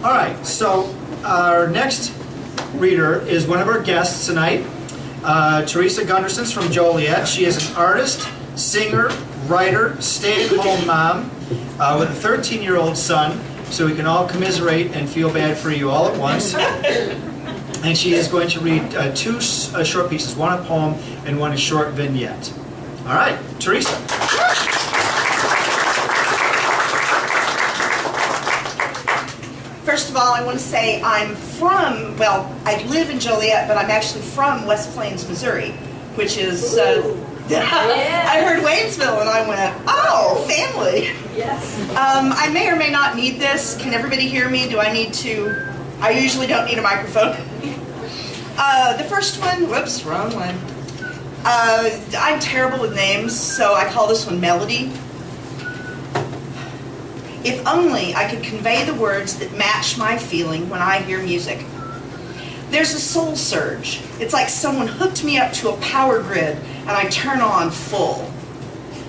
All right, so our next reader is one of our guests tonight, Teresa Gunderson from Joliet. She is an artist, singer, writer, stay-at-home mom with a 13-year-old son, so we can all commiserate and feel bad for you all at once. And she is going to read two short pieces, one a poem and one a short vignette. All right, Teresa. First of all, I want to say I'm from, well, I live in Joliet, but I'm actually from West Plains, Missouri, which is, I heard Waynesville and I went, oh, family. Yes. I may or may not need this. Can everybody hear me? Do I need to? I usually don't need a microphone. The first one, whoops, wrong one. I'm terrible with names, so I call this one Melody. If only I could convey the words that match my feeling when I hear music. There's a soul surge. It's like someone hooked me up to a power grid and I turn on full.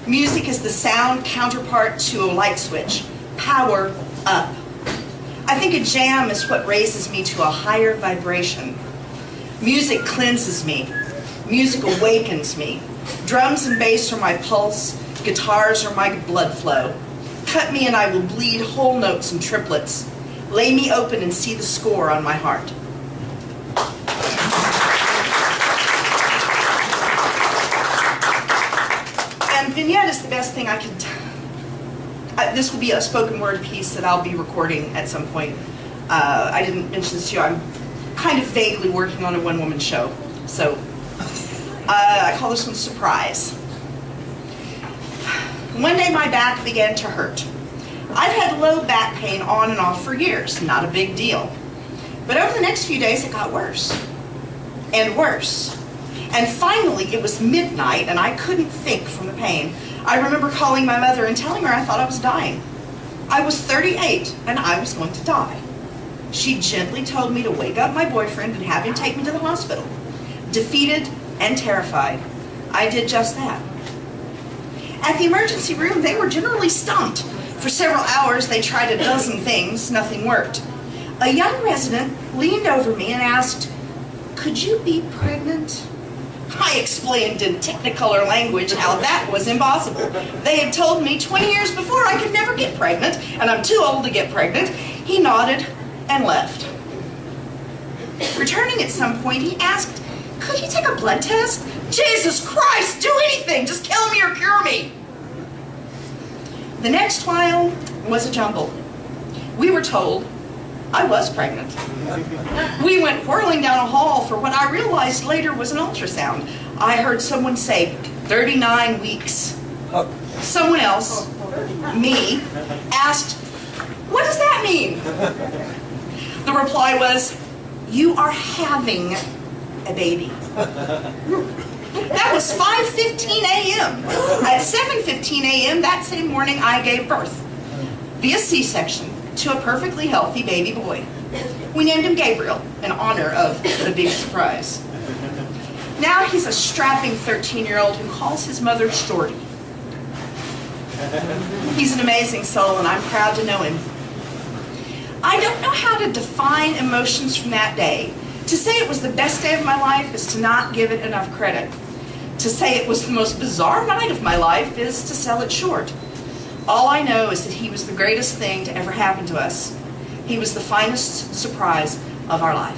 Music is the sound counterpart to a light switch. Power up. I think a jam is what raises me to a higher vibration. Music cleanses me. Music awakens me. Drums and bass are my pulse. Guitars are my blood flow. Cut me and I will bleed whole notes and triplets. Lay me open and see the score on my heart. And vignette is the best thing I could... this will be a spoken word piece that I'll be recording at some point. I didn't mention this to you. I'm kind of vaguely working on a one-woman show. So I call this one Surprise. One day my back began to hurt. I've had low back pain on and off for years, not a big deal. But over the next few days it got worse and worse. And finally it was midnight and I couldn't think from the pain. I remember calling my mother and telling her I thought I was dying. I was 38 and I was going to die. She gently told me to wake up my boyfriend and have him take me to the hospital. Defeated and terrified, I did just that. At the emergency room, they were generally stumped. For several hours, they tried a dozen things. Nothing worked. A young resident leaned over me and asked, "Could you be pregnant?" I explained in technicolor language how that was impossible. They had told me 20 years before I could never get pregnant, and I'm too old to get pregnant. He nodded and left. Returning at some point, he asked, "Could he take a blood test?" Jesus Christ, do anything, just kill me or cure me. The next while was a jumble. We were told I was pregnant. We went whirling down a hall for what I realized later was an ultrasound. I heard someone say 39 weeks. Someone else, me, asked, "What does that mean?" The reply was, "You are having a baby." That was 5:15 a.m. At 7:15 a.m. that same morning, I gave birth via C-section to a perfectly healthy baby boy. We named him Gabriel in honor of the big surprise. Now he's a strapping 13-year-old who calls his mother Shorty. He's an amazing soul, and I'm proud to know him. I don't know how to define emotions from that day. To say it was the best day of my life is to not give it enough credit. To say it was the most bizarre night of my life is to sell it short. All I know is that he was the greatest thing to ever happen to us. He was the finest surprise of our life.